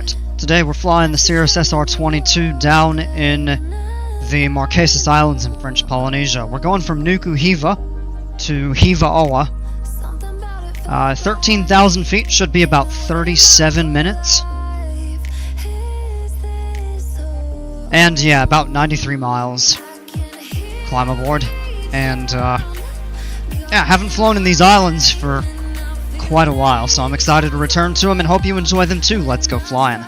Alright, today we're flying the Cirrus SR22 down in the Marquesas Islands in French Polynesia. We're going from Nuku, Hiva to Hiva, 13,000 feet, should be about 37 minutes. And yeah, about 93 miles. Climb aboard. And yeah, haven't flown in these islands for quite a while, so I'm excited to return to them and hope you enjoy them too. Let's go flying.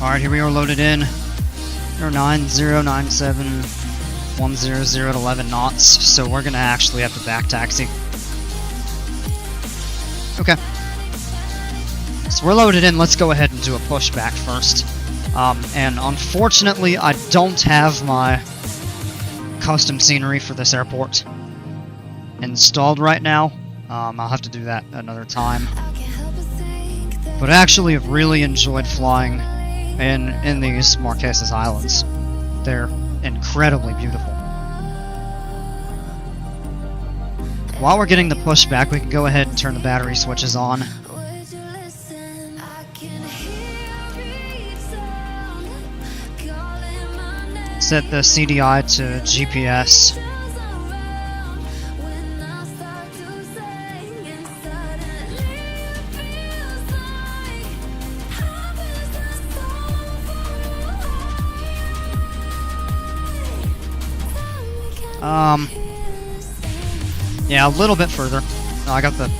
Alright, here we are loaded in. 9097-100 at 11 knots, so we're gonna actually have to back taxi. Okay. So we're loaded in, let's go ahead and do a pushback first. And unfortunately, I don't have my custom scenery for this airport installed right now. I'll have to do that another time. But I actually have really enjoyed flying in these Marquesas Islands. They're incredibly beautiful. While we're getting the pushback, we can go ahead and turn the battery switches on. Set the CDI to GPS. Yeah, a little bit further. No, I got the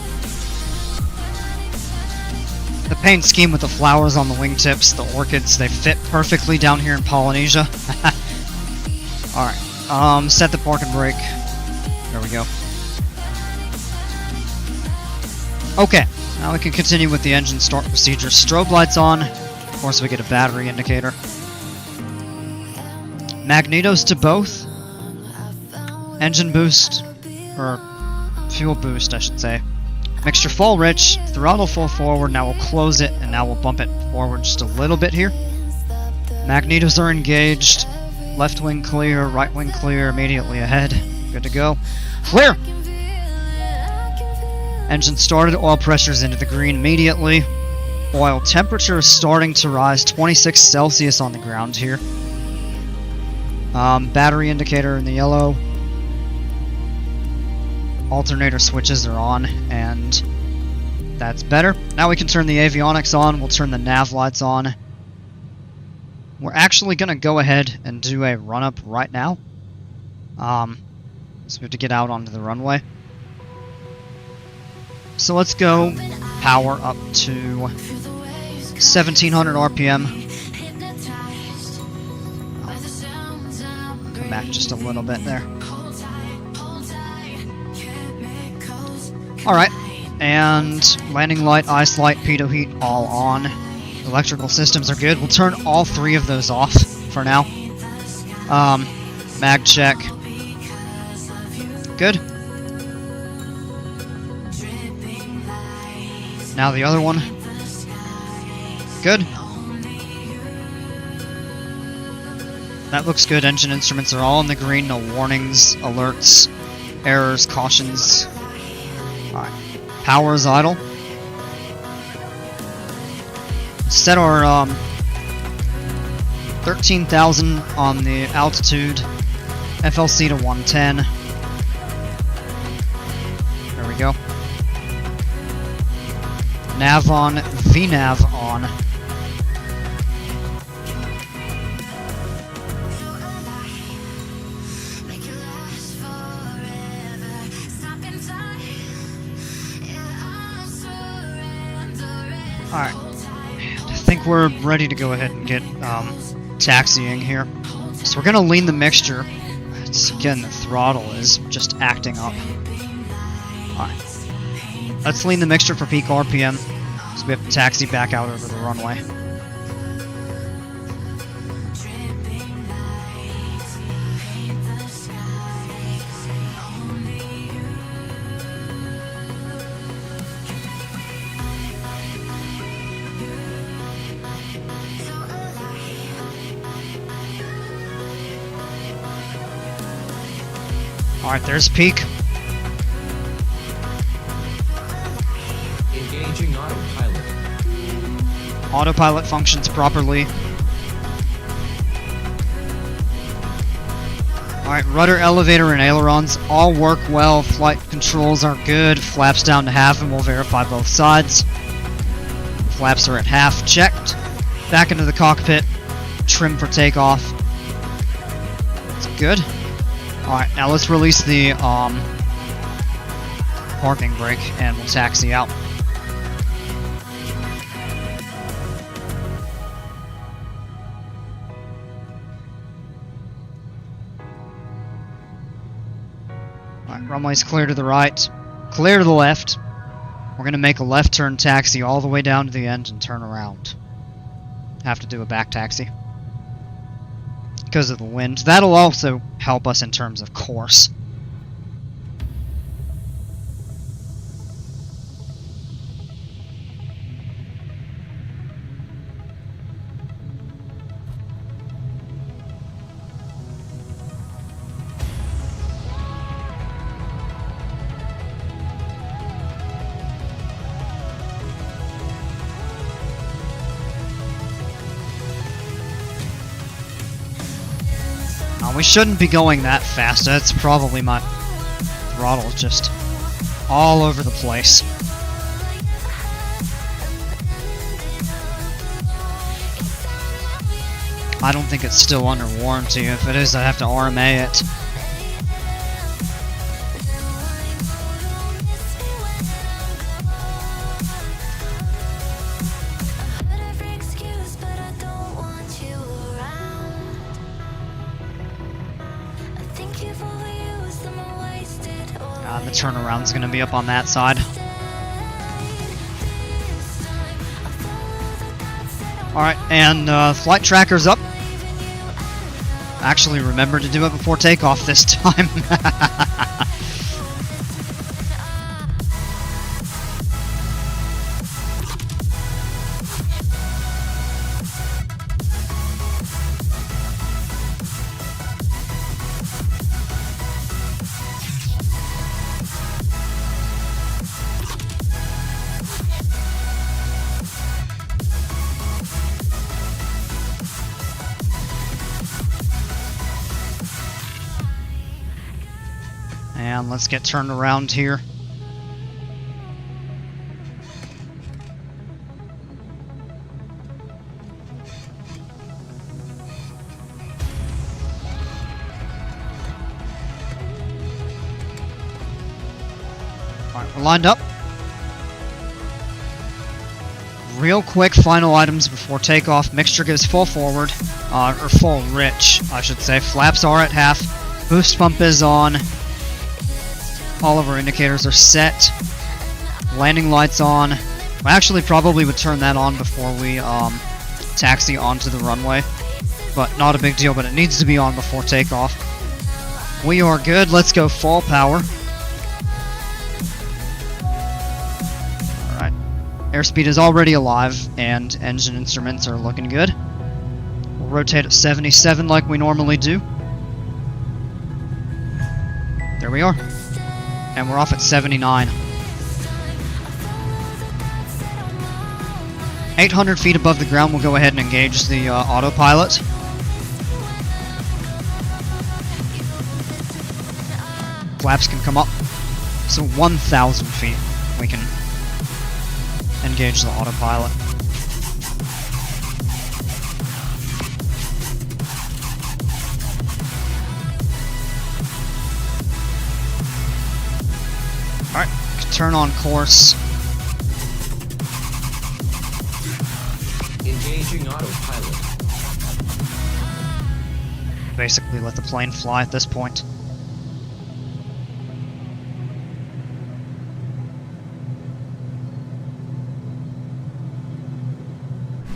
paint scheme with the flowers on the wingtips, the orchids, they fit perfectly down here in Polynesia. Alright, set the park and brake. There we go. Okay, now we can continue with the engine start procedure. Strobe lights on. Of course, we get a battery indicator. Magnetos to both. Engine boost, or fuel boost, I should say. Mixture full rich, throttle full forward, now we'll close it, and now we'll bump it forward just a little bit here. Magnetos are engaged, left wing clear, right wing clear, immediately ahead. Good to go. Clear! Engine started, oil pressure's into the green immediately. Oil temperature is starting to rise, 26 Celsius on the ground here. Battery indicator in the yellow. Alternator switches are on, and that's better. Now we can turn the avionics on, we'll turn the nav lights on. We're actually going to go ahead and do a run-up right now. So we have to get out onto the runway. So let's go power up to 1700 RPM. Come back just a little bit there. Alright, and landing light, ice light, pitot heat all on. Electrical systems are good. We'll turn all three of those off for now. Mag check. Good. Now the other one. Good. That looks good. Engine instruments are all in the green. No warnings, alerts, errors, cautions. Alright, power is idle. Set our 13,000 on the altitude, FLC to 110. There we go. Nav on, VNav on. Alright, I think we're ready to go ahead and get taxiing here. So we're going to lean the mixture. Again, the throttle is just acting up. Alright, let's lean the mixture for peak RPM, so we have to taxi back out over the runway. Alright, there's peak. Engaging autopilot. Autopilot functions properly. Alright, rudder, elevator, and ailerons all work well. Flight controls are good. Flaps down to half, and we'll verify both sides. Flaps are at half. Checked. Back into the cockpit. Trim for takeoff. That's good. Alright, now let's release the parking brake, and we'll taxi out. Alright, runway's clear to the right, clear to the left. We're going to make a left turn taxi all the way down to the end and turn around. Have to do a back taxi because of the wind. That'll also help us in terms of course. We shouldn't be going that fast. That's probably my throttle just all over the place. I don't think it's still under warranty. If it is, I'd have to RMA it. The turnaround's going to be up on that side. Alright, and flight tracker's up. Actually, remember to do it before takeoff this time. And let's get turned around here. Alright, we're lined up. Real quick, final items before takeoff. Mixture goes full forward, or full rich, I should say. Flaps are at half. Boost pump is on. All of our indicators are set. Landing lights on. We actually probably would turn that on before we taxi onto the runway. But not a big deal, but it needs to be on before takeoff. We are good. Let's go full power. Alright. Airspeed is already alive, and engine instruments are looking good. We'll rotate at 77 like we normally do. There we are. And we're off at 79. 800 feet above the ground, we'll go ahead and engage the autopilot. Flaps can come up. So 1,000 feet, we can engage the autopilot. Alright, turn on course. Engaging autopilot. Basically let the plane fly at this point.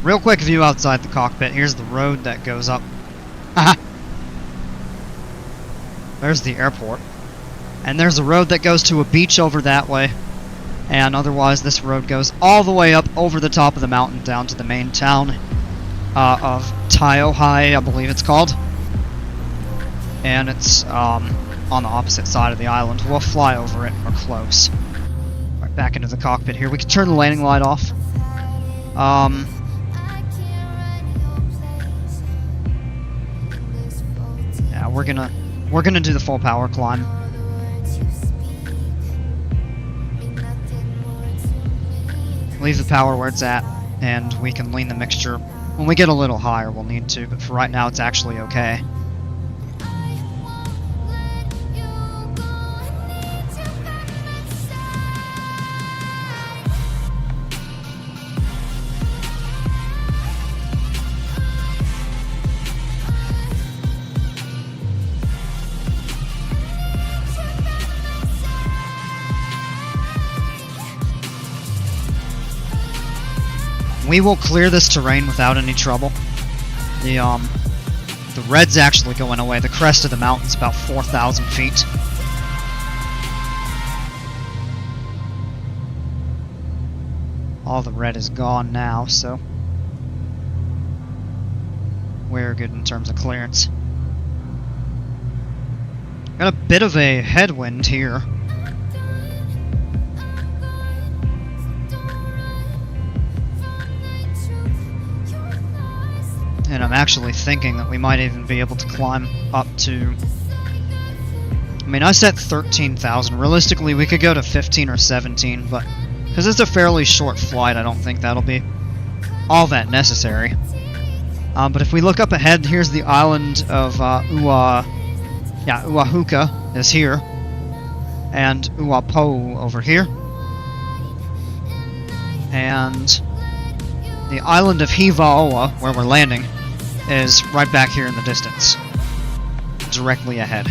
Real quick view outside the cockpit. Here's the road that goes up. Haha. There's the airport. And there's a road that goes to a beach over that way. And otherwise this road goes all the way up over the top of the mountain down to the main town of Taiohai, I believe it's called. And it's on the opposite side of the island. We'll fly over it. We're close. Right, back into the cockpit here. We can turn the landing light off. Yeah, we're gonna do the full power climb. Leave the power where it's at, and we can lean the mixture. When we get a little higher, we'll need to, but for right now, it's actually okay. We will clear this terrain without any trouble. The red's actually going away. The crest of the mountain's about 4,000 feet. All the red is gone now, so we're good in terms of clearance. Got a bit of a headwind here. And I'm actually thinking that we might even be able to climb up to... I mean, I set 13,000. Realistically, we could go to 15 or 17, but... because it's a fairly short flight, I don't think that'll be all that necessary. But if we look up ahead, here's the island of Uahuka is here. And Uapo over here. And the island of Hiva, where we're landing, is right back here in the distance, directly ahead.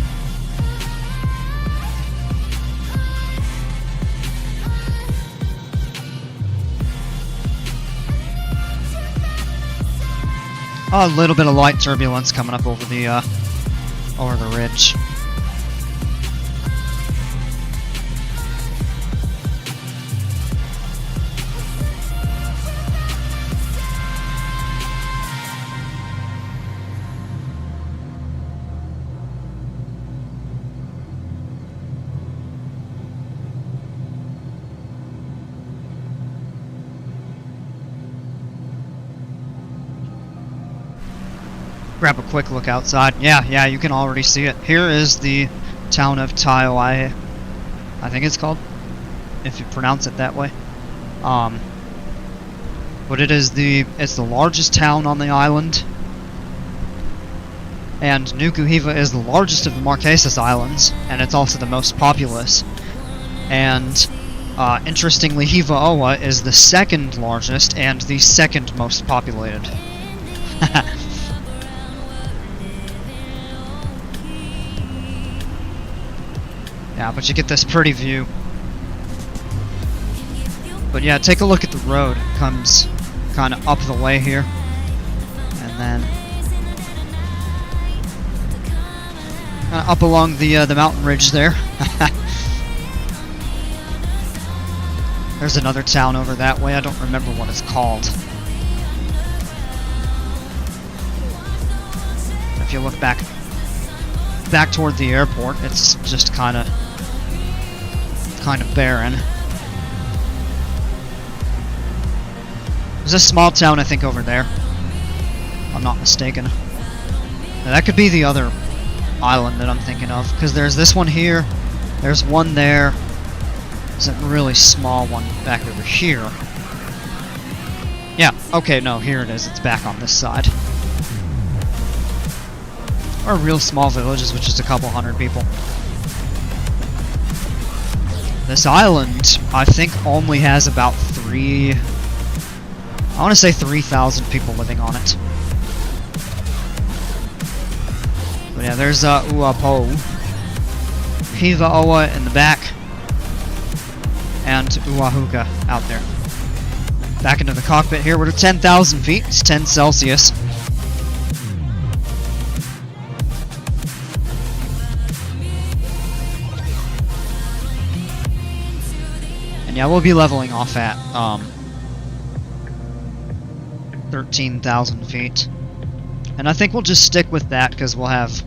A little bit of light turbulence coming up over the ridge. Grab a quick look outside. Yeah, you can already see it. Here is the town of Taioai, I think it's called, if you pronounce it that way. But it's the largest town on the island. And Nuku Hiva is the largest of the Marquesas Islands, and it's also the most populous. And interestingly, Hiva Oa is the second largest and the second most populated. Yeah, but you get this pretty view. But yeah, take a look at the road. It comes kind of up the way here. And then up along the mountain ridge there. There's another town over that way. I don't remember what it's called. If you look back toward the airport, it's just kind of barren. There's a small town, I think, over there. If I'm not mistaken. Now, that could be the other island that I'm thinking of, because there's this one here, there's one there, there's a really small one back over here. Yeah, okay, no, here it is, it's back on this side. Or real small villages with just a couple hundred people. This island, I think, only has about I want to say 3,000 people living on it. But yeah, there's Uapo, Hiva Oa in the back, and Uahuka out there. Back into the cockpit here, we're at 10,000 feet, it's 10 Celsius. And yeah, we'll be leveling off at 13,000 feet. And I think we'll just stick with that because we'll have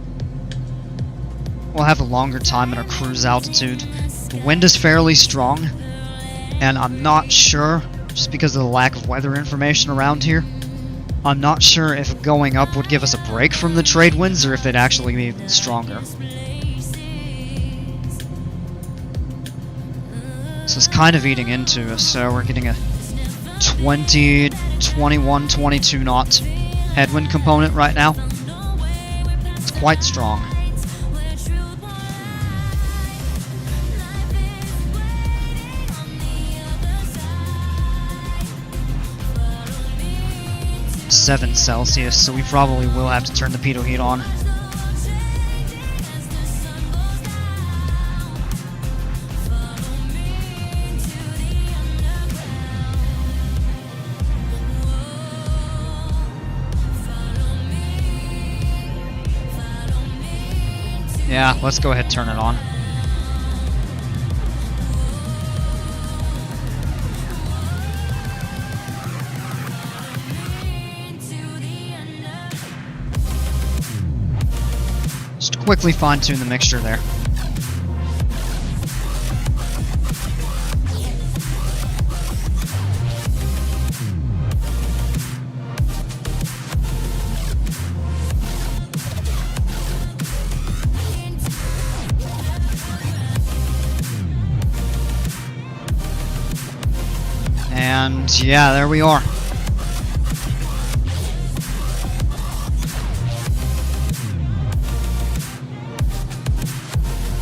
we'll have a longer time at our cruise altitude. The wind is fairly strong, and I'm not sure, just because of the lack of weather information around here, I'm not sure if going up would give us a break from the trade winds or if it'd actually be even stronger. So it's kind of eating into us, so we're getting a 20, 21, 22 knot headwind component right now. It's quite strong. Celsius, so we probably will have to turn the pitot heat on. Yeah, let's go ahead and turn it on. Just quickly fine-tune the mixture there. And yeah, there we are.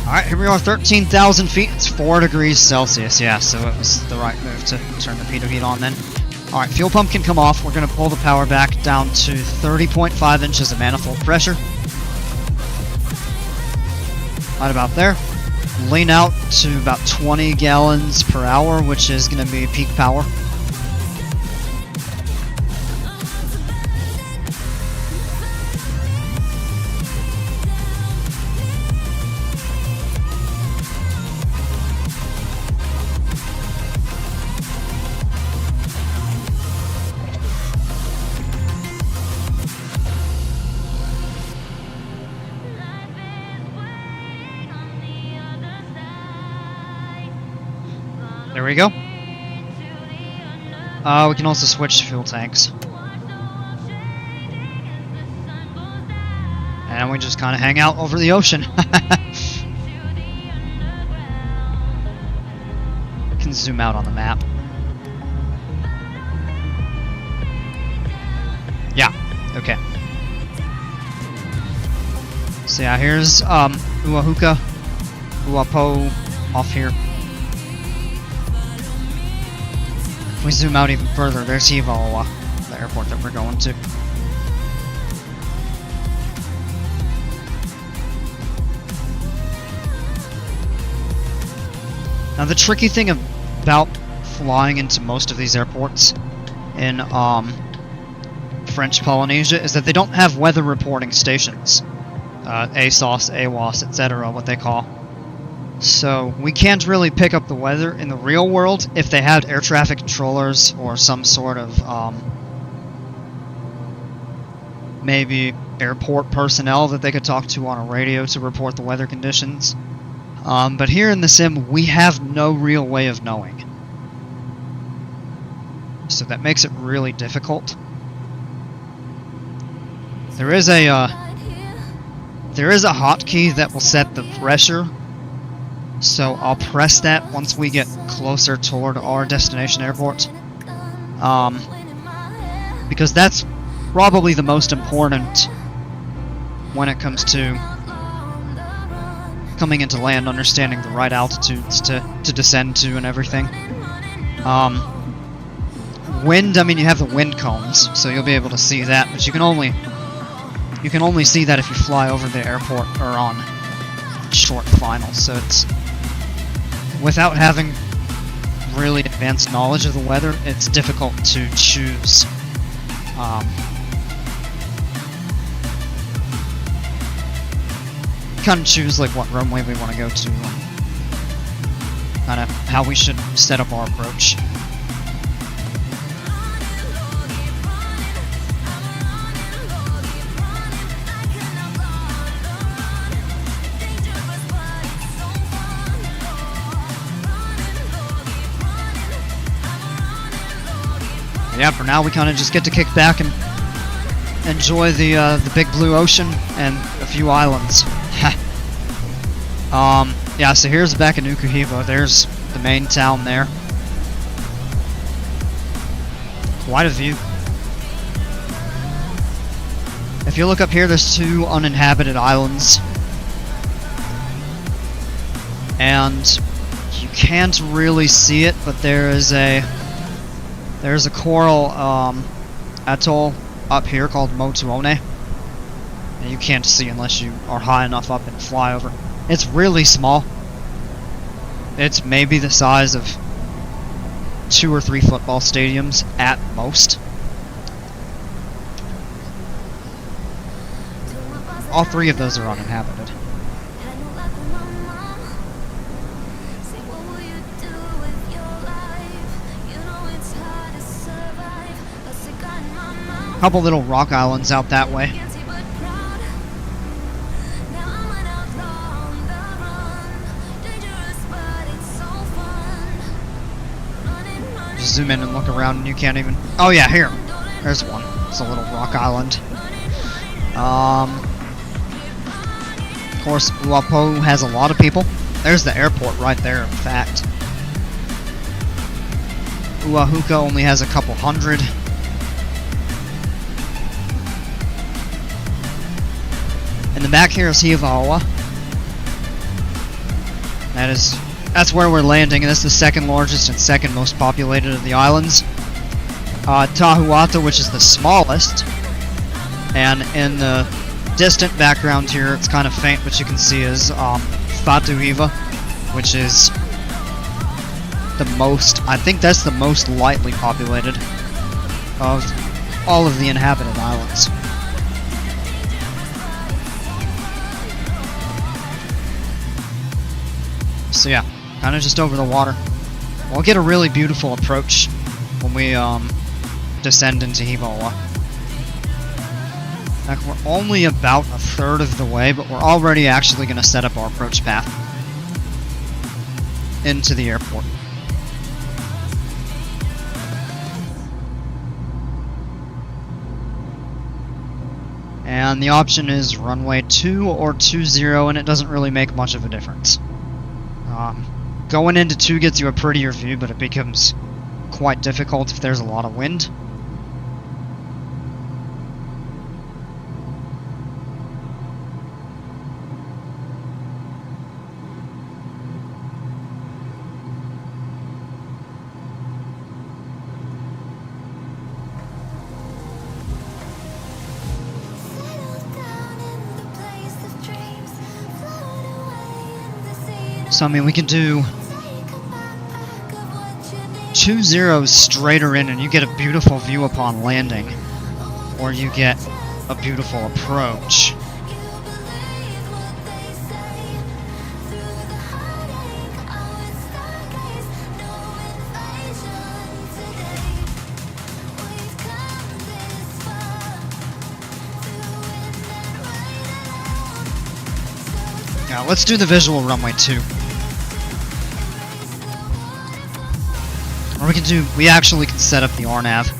Alright, here we are, 13,000 feet. It's 4 degrees Celsius. Yeah, so it was the right move to turn the pitot heat on then. Alright, fuel pump can come off. We're going to pull the power back down to 30.5 inches of manifold pressure. Right about there. Lean out to about 20 gallons per hour, which is going to be peak power. There we go. We can also switch fuel tanks. And we just kind of hang out over the ocean. Can zoom out on the map. Yeah, okay. So yeah, here's Uahuka, Uapo off here. If we zoom out even further, there's Hiva, the airport that we're going to. Now the tricky thing about flying into most of these airports in French Polynesia is that they don't have weather reporting stations. ASOS, AWOS, etc., what they call. So we can't really pick up the weather in the real world if they had air traffic controllers or some sort of maybe airport personnel that they could talk to on a radio to report the weather conditions. But here in the sim, we have no real way of knowing. So that makes it really difficult. There is a hotkey that will set the pressure. So I'll press that once we get closer toward our destination airport. Because that's probably the most important when it comes to coming into land, understanding the right altitudes to descend to and everything. Wind, I mean, you have the wind cones, so you'll be able to see that, but you can only see that if you fly over the airport or on short finals. So it's, without having really advanced knowledge of the weather, it's difficult to choose kind of choose like what runway we want to go to, kind of how we should set up our approach. Yeah, for now we kind of just get to kick back and enjoy the big blue ocean and a few islands. Yeah, so here's the back of Nuku Hiva. There's the main town there. Quite a view. If you look up here, there's 2 uninhabited islands. And you can't really see it, but there's a coral atoll up here called Motuone. And you can't see unless you are high enough up and fly over. It's really small. It's maybe the size of 2 or 3 football stadiums at most. All 3 of those are uninhabited. Couple little rock islands out that way. Just zoom in and look around and you can't even... Oh yeah, here. There's one. It's a little rock island. Of course, Uapo has a lot of people. There's the airport right there, in fact. Uahuka only has a couple hundred. In the back here is Hiva. That's where we're landing, and this is the second largest and second most populated of the islands. Tahuata, which is the smallest, and in the distant background here, it's kind of faint, but you can see is Fatu Hiva, which is the most, I think that's the most lightly populated of all of the inhabited islands. So yeah, kind of just over the water. We'll get a really beautiful approach when we descend into Hiva. Like, we're only about a third of the way, but we're already actually going to set up our approach path into the airport. And the option is runway 2 or 20, and it doesn't really make much of a difference. Going into 2 gets you a prettier view, but it becomes quite difficult if there's a lot of wind. So I mean, we can do 2 zeros straighter in and you get a beautiful view upon landing, or you get a beautiful approach. Now let's do the visual runway 2. Or we actually can set up the RNAV.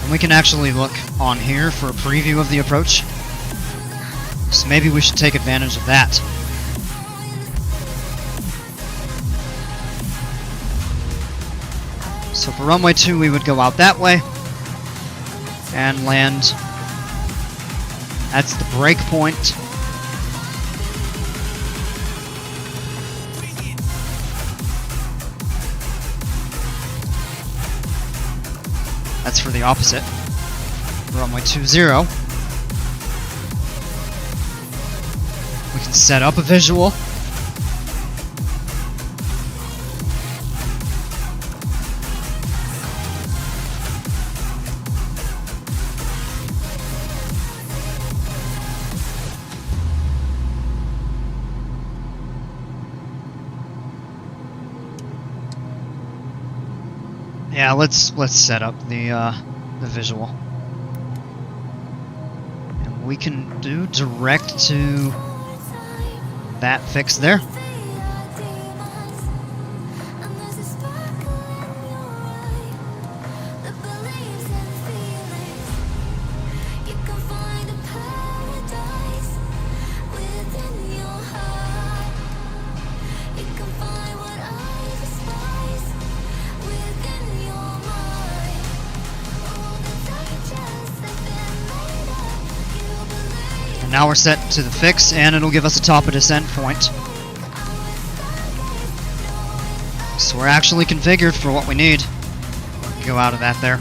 And we can actually look on here for a preview of the approach. So maybe we should take advantage of that. So for runway 2 we would go out that way and land. That's the break point. That's for the opposite. Runway 20. We can set up a visual. Yeah, let's set up the visual, and we can do direct to that fix there. Now we're set to the fix, and it'll give us a top of descent point. So we're actually configured for what we need. Go out of that there.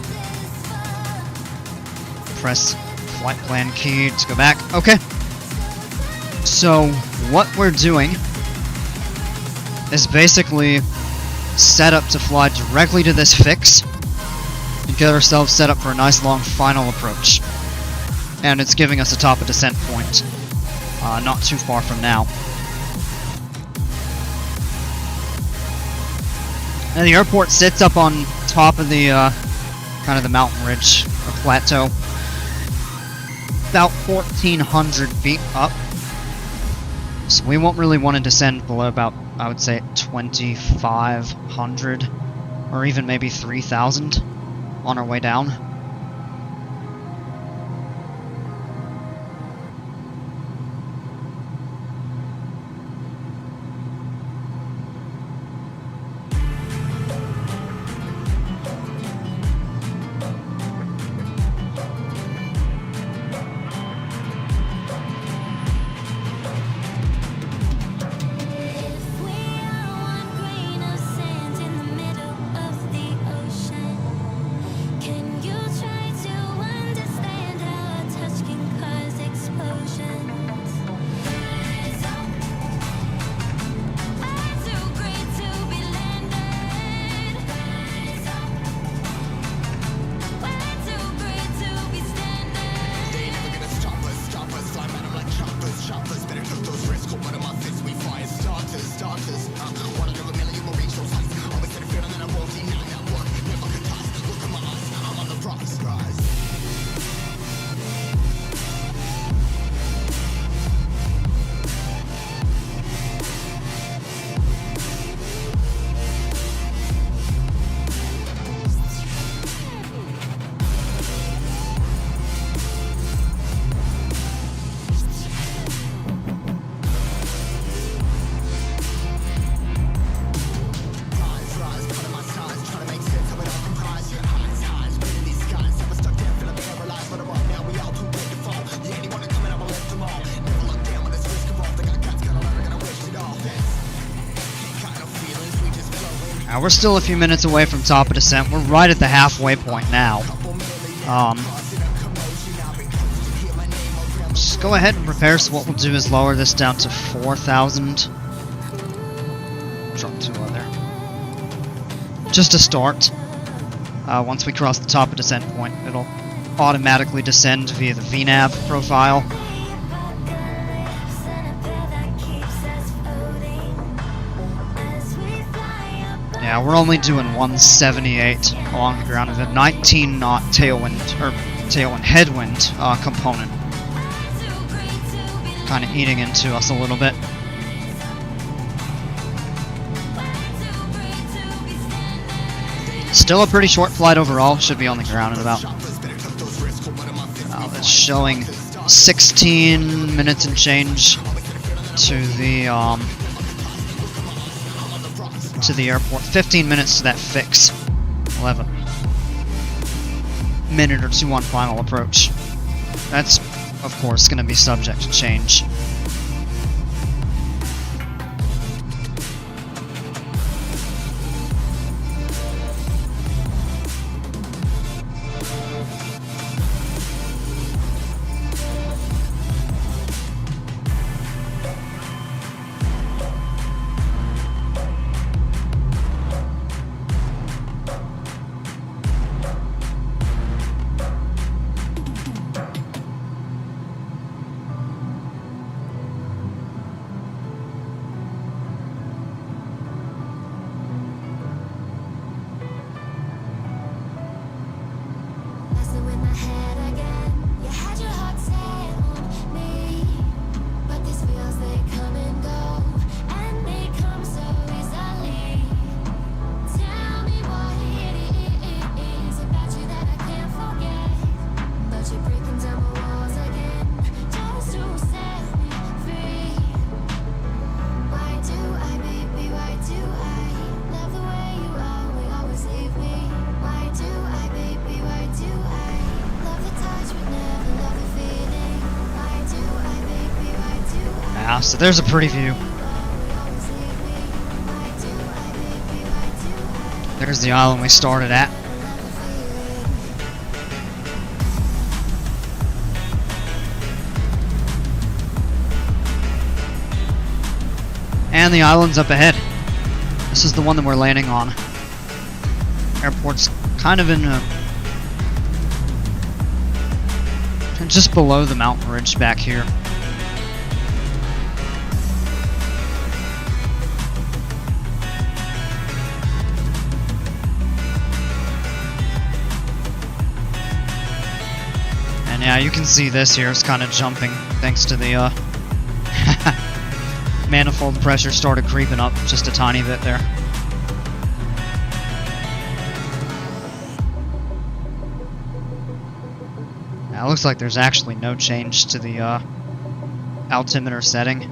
Press flight plan key to go back. Okay. So what we're doing is basically set up to fly directly to this fix and get ourselves set up for a nice long final approach. And it's giving us a top of descent point, not too far from now. And the airport sits up on top of the kind of the mountain ridge or plateau, about 1,400 feet up. So we won't really want to descend below about, I would say, 2,500 or even maybe 3,000 on our way down. We're still a few minutes away from top of descent. We're right at the halfway point now. Just go ahead and prepare. So what we'll do is lower this down to 4,000. Drop 2 on there. Just to start. Once we cross the top of descent point, it'll automatically descend via the VNAV profile. Yeah, we're only doing 178 along the ground of a 19 knot tailwind headwind component. Kind of eating into us a little bit. Still a pretty short flight overall. Should be on the ground in about. It's showing 16 minutes and change to the airport. 15 minutes to that fix. 11 minute or 2 on final approach. That's, of course, going to be subject to change. Yeah, so there's a pretty view. There's the island we started at. And the island's up ahead. This is the one that we're landing on. Airport's kind of in a... just below the mountain ridge back here. And yeah, you can see this here is kind of jumping thanks to the manifold pressure started creeping up just a tiny bit there. Now, it looks like there's actually no change to the altimeter setting.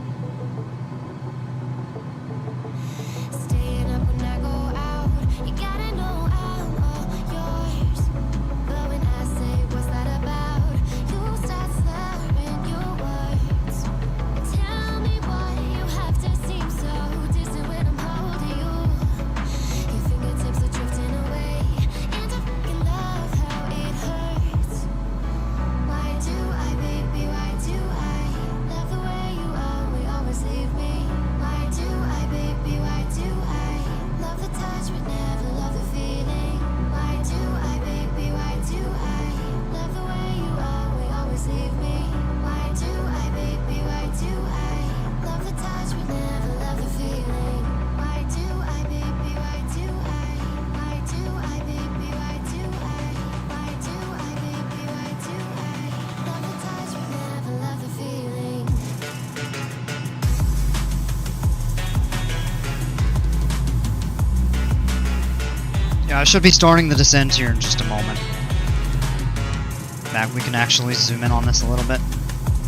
Yeah, I should be starting the descent here in just a moment. In fact, we can actually zoom in on this a little bit.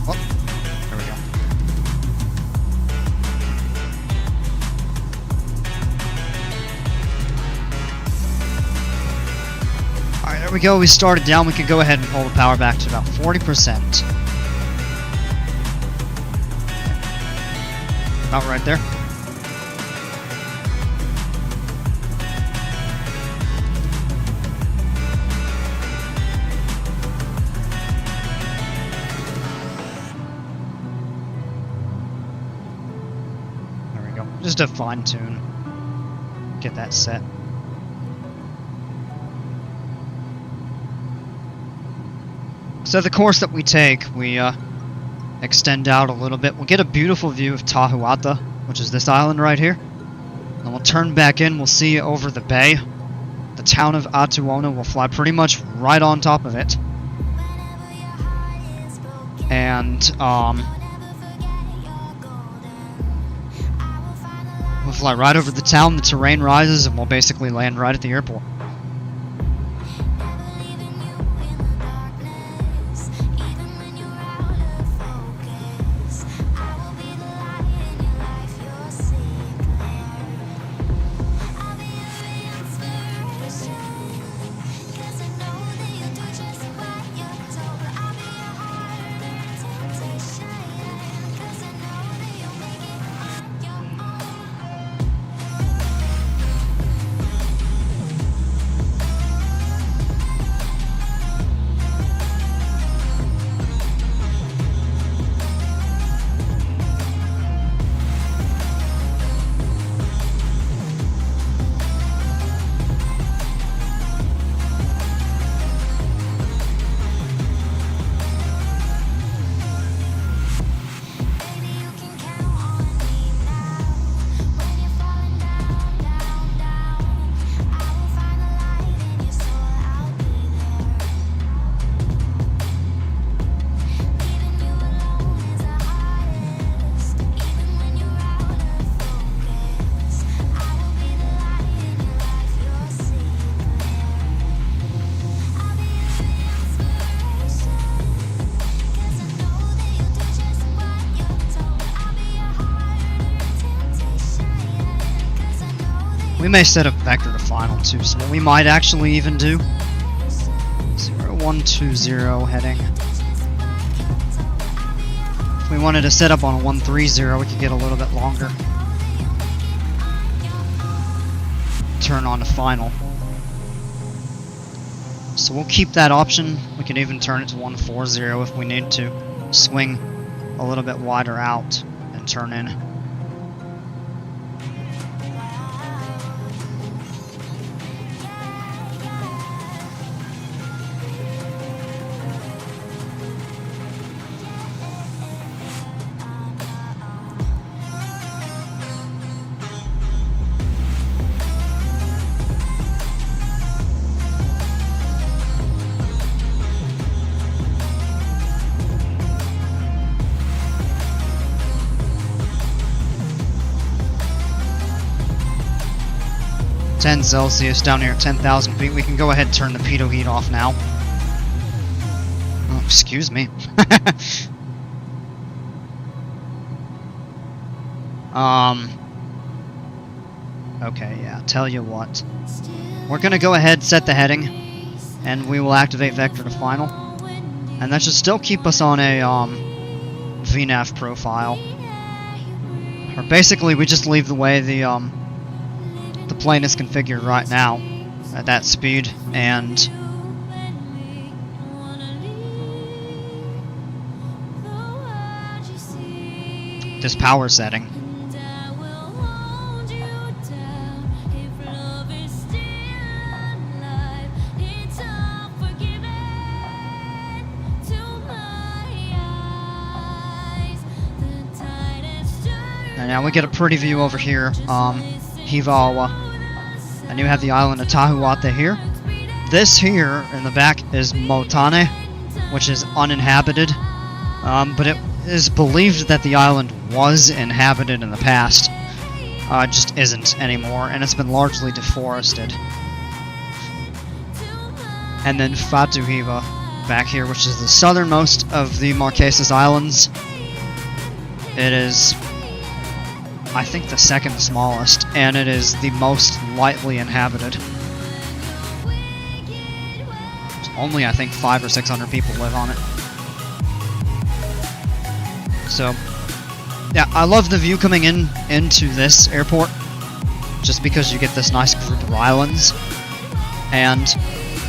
Oh, there we go. Alright, there we go. We started down. We can go ahead and pull the power back to about 40%. About right there. Just to fine tune, get that set. So the course that we take, we extend out a little bit. We'll get a beautiful view of Tahuata, which is this island right here. Then we'll turn back in, we'll see over the bay. The town of Atuona will fly pretty much right on top of it. And, we'll fly right over the town, the terrain rises, and we'll basically land right at the airport. We may set a vector to final too, so what we might actually even do 0120 heading If we wanted to set up on a 130, we could get a little bit longer. Turn on to final. So we'll keep that option. We can even turn it to 140 if we need to. Swing a little bit wider out and turn in. Celsius down here at 10,000 feet. We can go ahead and turn the pitot heat off now. Oh, excuse me. Okay, yeah, tell you what. We're gonna go ahead, set the heading, and we will activate vector to final. And that should still keep us on a VNAV profile. Or basically, we just leave the way the plane is configured right now at that speed, and this power setting. And now we get a pretty view over here, Hiva. And you have the island of Tahuate here. This here in the back is Motane, which is uninhabited. But it is believed that the island was inhabited in the past. It just isn't anymore, and it's been largely deforested. And then Fatu Hiva back here, which is the southernmost of the Marquesas Islands. It is, I think, the second smallest, and it is the most lightly inhabited. Only, I think, 500 or 600 people live on it. So, yeah, I love the view coming into this airport, just because you get this nice group of islands. And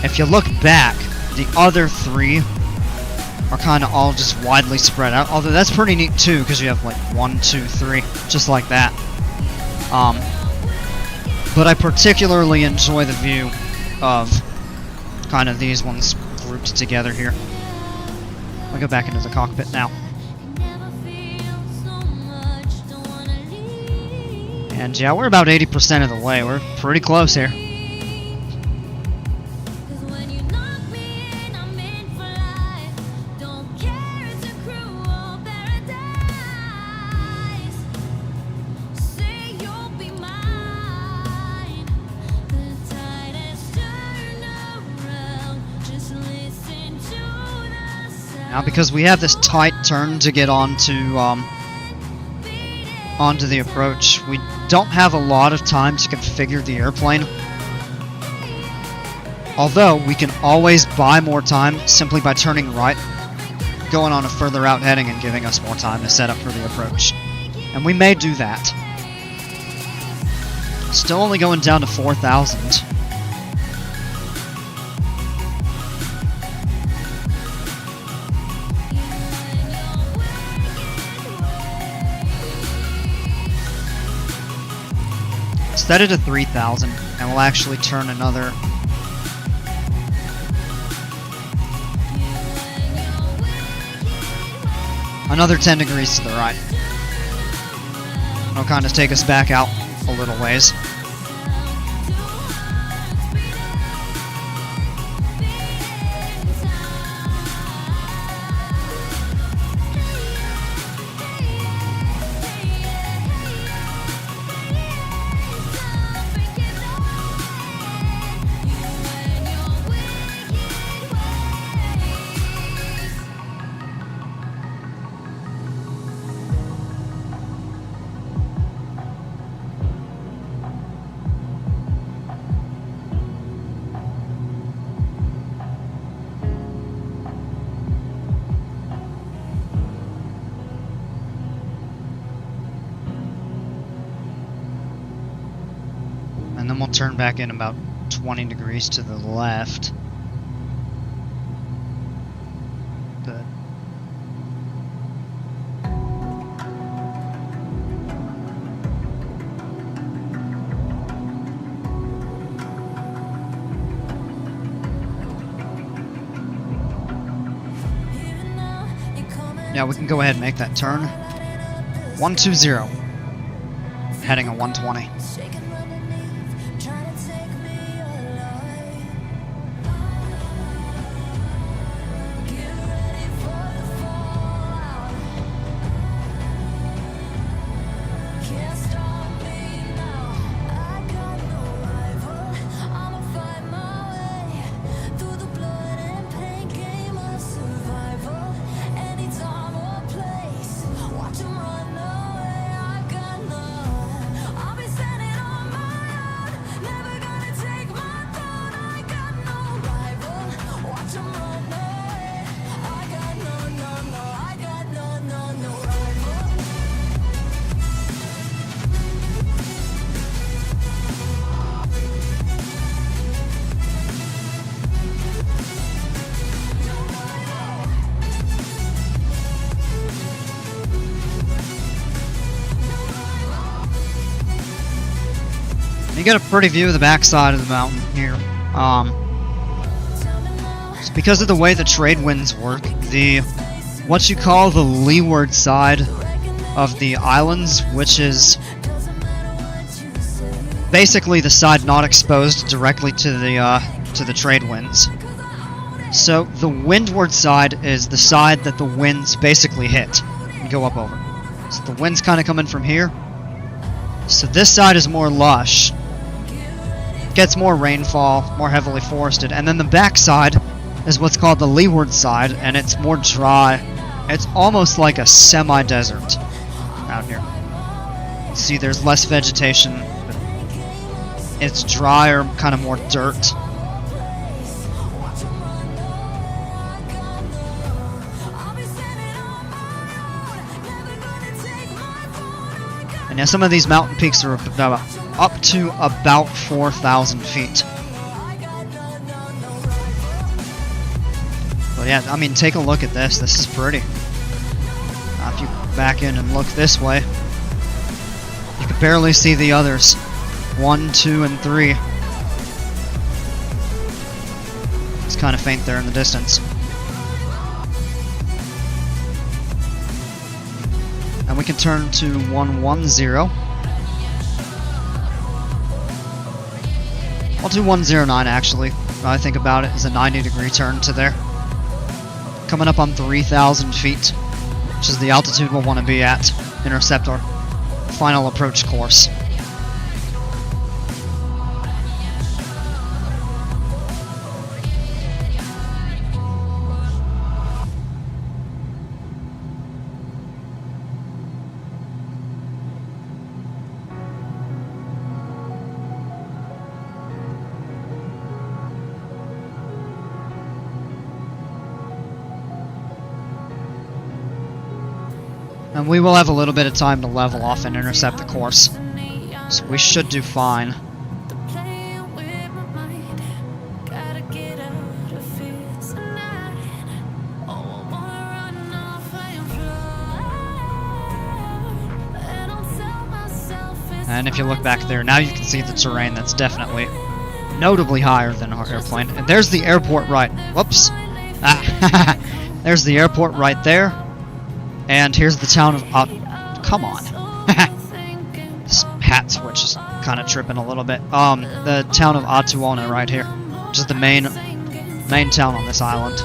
if you look back, the other three are kind of all just widely spread out. Although that's pretty neat too, because you have like 1, 2, 3, just like that. But I particularly enjoy the view of kind of these ones grouped together here. I'll go back into the cockpit now. And yeah, we're about 80% of the way. We're pretty close here. Now, because we have this tight turn to get onto the approach, we don't have a lot of time to configure the airplane. Although, we can always buy more time simply by turning right, going on a further out heading and giving us more time to set up for the approach. And we may do that. Still only going down to 4,000. Set it to 3,000, and we'll actually turn another 10 degrees to the right. It'll kind of take us back out a little ways. And then we'll turn back in about 20 degrees to the left. Good. Yeah, we can go ahead and make that turn. 120. Heading at 120. You get a pretty view of the backside of the mountain here. So because of the way the trade winds work, what you call the leeward side of the islands, which is basically the side not exposed directly to the trade winds. So the windward side is the side that the winds basically hit and go up over. So the wind's kind of coming from here. So this side is more lush. Gets more rainfall, more heavily forested, and then the back side is what's called the leeward side, and it's more dry. It's almost like a semi-desert out here. See, there's less vegetation. It's drier, kind of more dirt. And yeah, some of these mountain peaks are up to about 4,000 feet. But yeah, I mean, take a look at this. This is pretty. If you back in and look this way, you can barely see the others. 1, 2, and 3. It's kind of faint there in the distance. And we can turn to 110. I'll do 109 actually. When I think about it, is a 90-degree turn to there. Coming up on 3,000 feet, which is the altitude we'll want to be at. Intercept our final approach course. And we will have a little bit of time to level off and intercept the course. So we should do fine. And if you look back there, now you can see the terrain that's definitely notably higher than our airplane. And there's the airport right... Whoops! There's the airport right there. And here's the town of come on. This hat switch is kind of tripping a little bit. The town of Atuona right here, which is the main town on this island.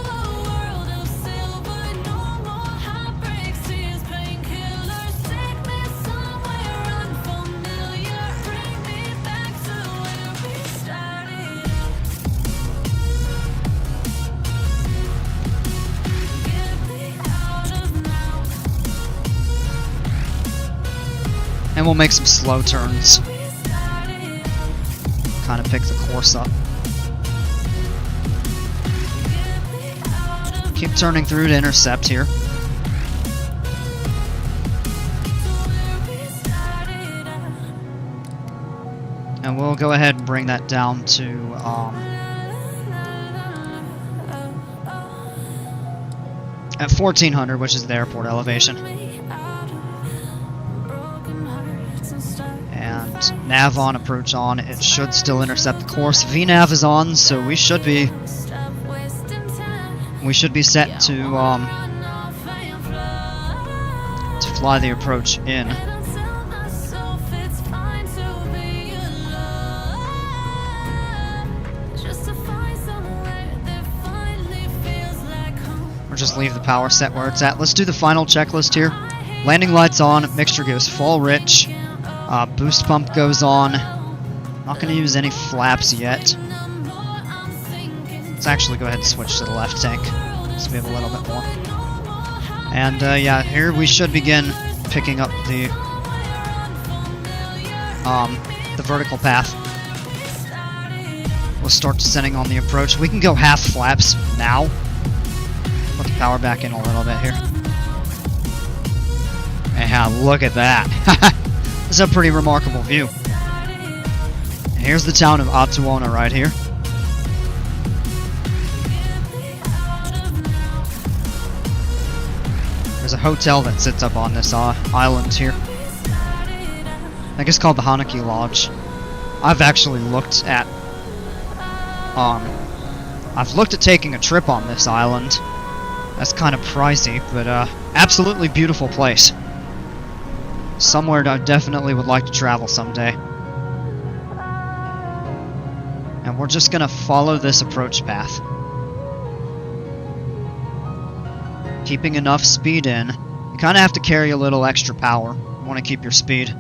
And we'll make some slow turns. Kind of pick the course up. Keep turning through to intercept here. And And we'll go ahead and bring that down to at 1400, which is the airport elevation. And nav on, approach on. It should still intercept the course. VNav is on, so we should be set to fly the approach in. Or just leave the power set where it's at. Let's do the final checklist here. Landing lights on, mixture goes full rich, boost pump goes on. Not going to use any flaps yet. Let's actually go ahead and switch to the left tank, so we have a little bit more. And yeah, here we should begin picking up the vertical path. We'll start descending on the approach. We can go half flaps now. Put the power back in a little bit here. And look at that. This is a pretty remarkable view. And here's the town of Atuona right here. There's a hotel that sits up on this island here. I think it's called the Hanaki Lodge. I've actually looked at taking a trip on this island. That's kind of pricey, but absolutely beautiful place. Somewhere I definitely would like to travel someday. And we're just gonna follow this approach path. Keeping enough speed in. You kind of have to carry a little extra power. You want to keep your speed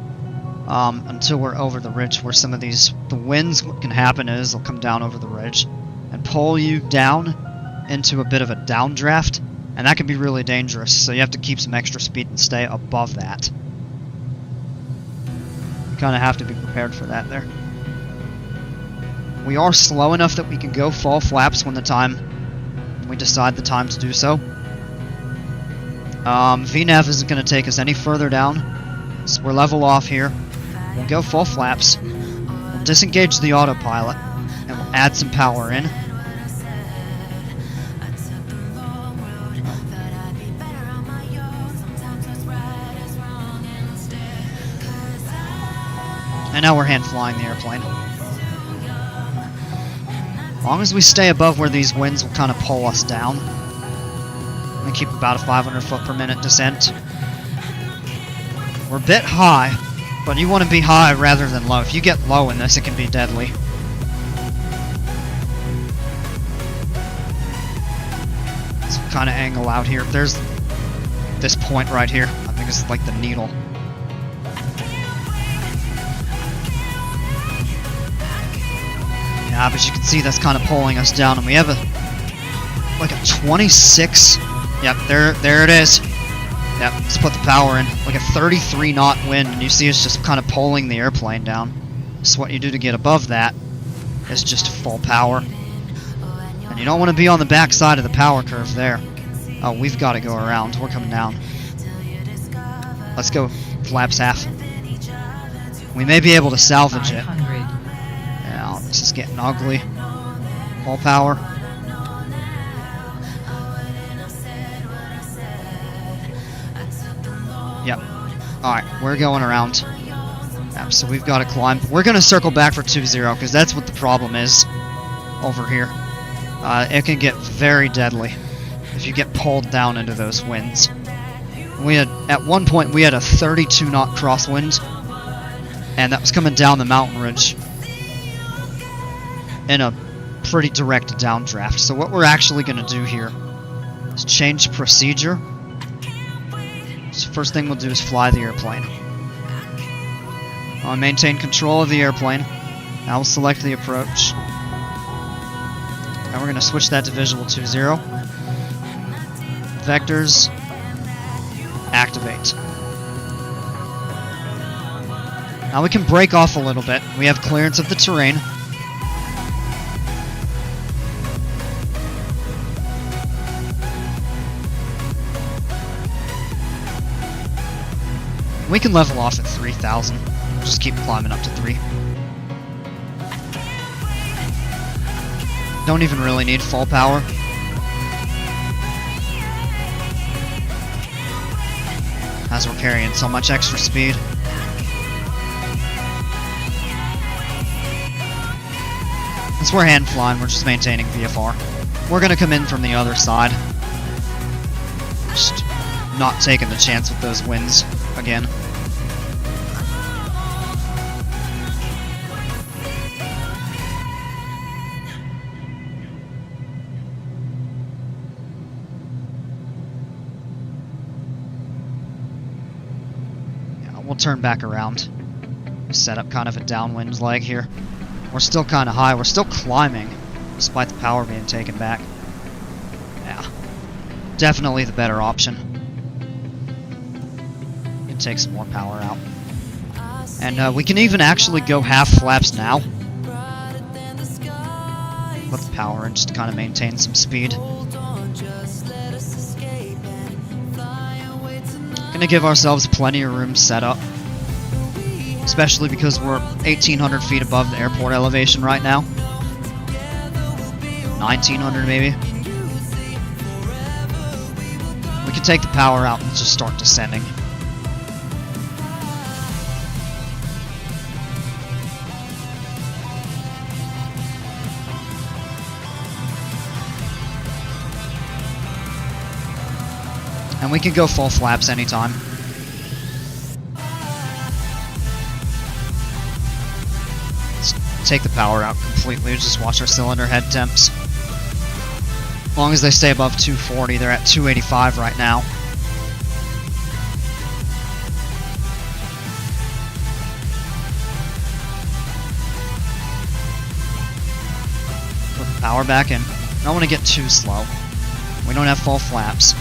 until we're over the ridge, where some of the winds, what can happen is they'll come down over the ridge and pull you down into a bit of a downdraft, and that can be really dangerous, so you have to keep some extra speed and stay above that. You kind of have to be prepared for that there. We are slow enough that we can go full flaps when we decide the time to do so. VNav isn't going to take us any further down, so we're level off here. We'll go full flaps. We'll disengage the autopilot, and we'll add some power in. And now we're hand flying the airplane. As long as we stay above where these winds will kind of pull us down. We keep about a 500 foot per minute descent. We're a bit high, but you want to be high rather than low. If you get low in this, it can be deadly. So kind of angle out here. There's this point right here. I think it's like the needle. Yeah, but you can see that's kind of pulling us down, and we have like a 26. Yep, there it is. Yep, let's put the power in. Like a 33 knot wind, and you see it's just kind of pulling the airplane down. So what you do to get above that is just full power. And you don't want to be on the back side of the power curve there. Oh, we've got to go around. We're coming down. Let's go flaps half. We may be able to salvage it. Now, this is getting ugly. Full power. Yep. Alright, we're going around. Yep, so we've got to climb. We're going to circle back for 2-0, because that's what the problem is over here. It can get very deadly if you get pulled down into those winds. At one point, we had a 32 knot crosswind, and that was coming down the mountain ridge in a pretty direct downdraft. So what we're actually going to do here is change procedure. So first thing we'll do is fly the airplane. I'll maintain control of the airplane. Now we'll select the approach. Now we're going to switch that to visual 2-0. Vectors. Activate. Now we can break off a little bit. We have clearance of the terrain. We can level off at 3,000. Just keep climbing up to 3. Don't even really need full power. As we're carrying so much extra speed. Since we're hand flying, we're just maintaining VFR. We're gonna come in from the other side. Just not taking the chance with those winds again. We'll turn back around. Set up kind of a downwind leg here. We're still kind of high. We're still climbing, despite the power being taken back. Yeah. Definitely the better option. It takes some more power out. And we can even actually go half flaps now. Put the power and just kind of maintain some speed. Gonna give ourselves plenty of room set up, especially because we're 1,800 feet above the airport elevation right now. 1,900 maybe. We can take the power out and just start descending. And we can go full flaps anytime. Let's take the power out completely, just watch our cylinder head temps. As long as they stay above 240, they're at 285 right now. Put the power back in. I don't want to get too slow. We don't have full flaps.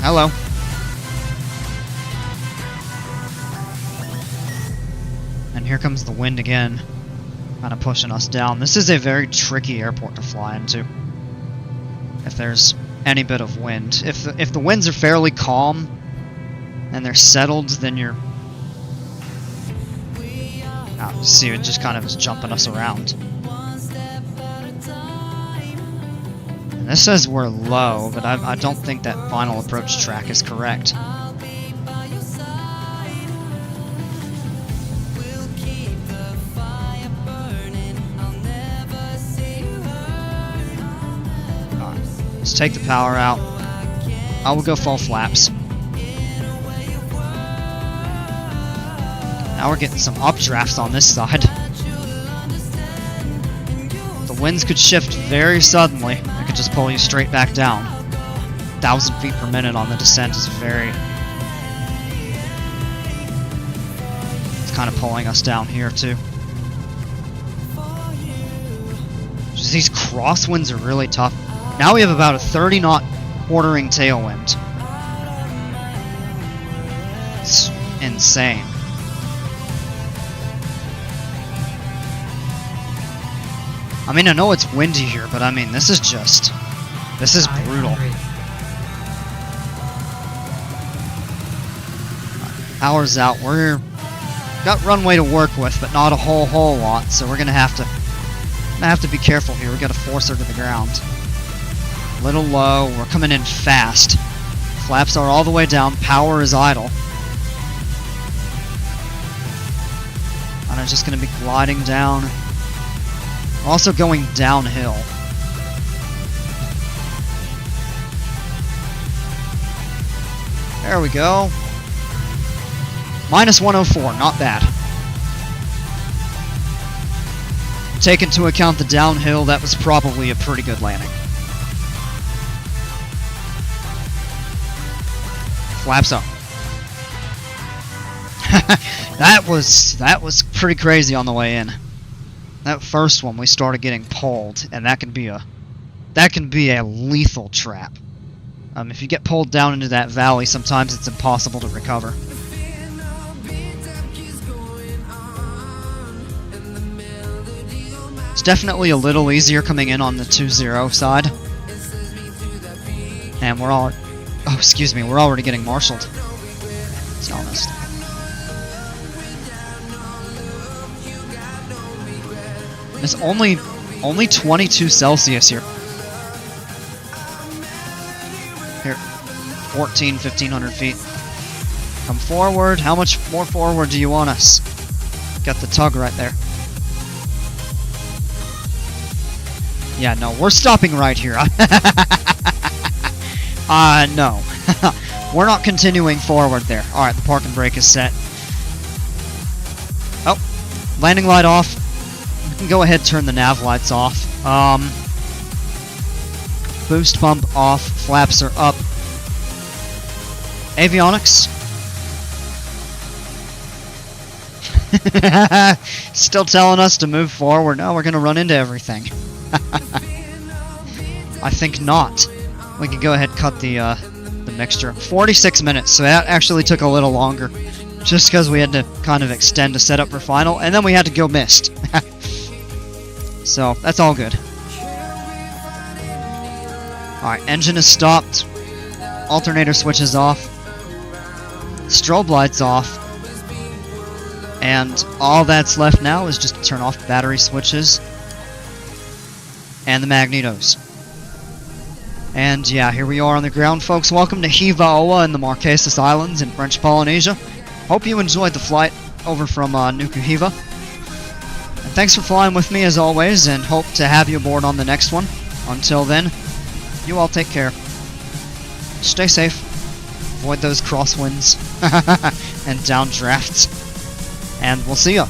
Hello. And here comes the wind again, kind of pushing us down. This is a very tricky airport to fly into. If there's any bit of wind. If the winds are fairly calm and they're settled, then you're... see, it just kind of is jumping us around. This says we're low, but I don't think that final approach track is correct. Let's take the power out. I will go full flaps. Now we're getting some updrafts on this side. The winds could shift very suddenly. It could just pull you straight back down. 1,000 feet per minute on the descent is very... It's kind of pulling us down here too. Just these crosswinds are really tough. Now we have about a 30 knot quartering tailwind. It's insane. I mean, I know it's windy here, but I mean, this is brutal. Power's out. We're got runway to work with, but not a whole lot, so we're gonna have to be careful here. We gotta force her to the ground. A little low. We're coming in fast. Flaps are all the way down. Power is idle. And I'm just gonna be gliding down. We're also going downhill. There we go. Minus 104, not bad. Take into account the downhill, that was probably a pretty good landing. Flaps up. That was pretty crazy on the way in. That first one we started getting pulled, and that can be a lethal trap. If you get pulled down into that valley, sometimes it's impossible to recover. It's definitely a little easier coming in on the 2-0 side. And we're all... Oh, excuse me, we're already getting marshaled. Let's be honest. It's only 22 Celsius here. Here, 1,500 feet. Come forward. How much more forward do you want us? Got the tug right there. Yeah, no, we're stopping right here. No. We're not continuing forward there. Alright, the parking brake is set. Oh, landing light off. We can go ahead and turn the nav lights off. Boost pump off. Flaps are up. Avionics. Still telling us to move forward. No, we're going to run into everything. I think not. We can go ahead and cut the mixture. 46 minutes, so that actually took a little longer. Just because we had to kind of extend the setup for final, and then we had to go missed. So, that's all good. Alright, engine is stopped. Alternator switch is off. Strobe lights off. And all that's left now is just to turn off the battery switches and the magnetos. And yeah, here we are on the ground, folks. Welcome to Hiva in the Marquesas Islands in French Polynesia. Hope you enjoyed the flight over from Nuku, Hiva. And thanks for flying with me as always, and hope to have you aboard on the next one. Until then, you all take care. Stay safe. Avoid those crosswinds and downdrafts. And we'll see ya.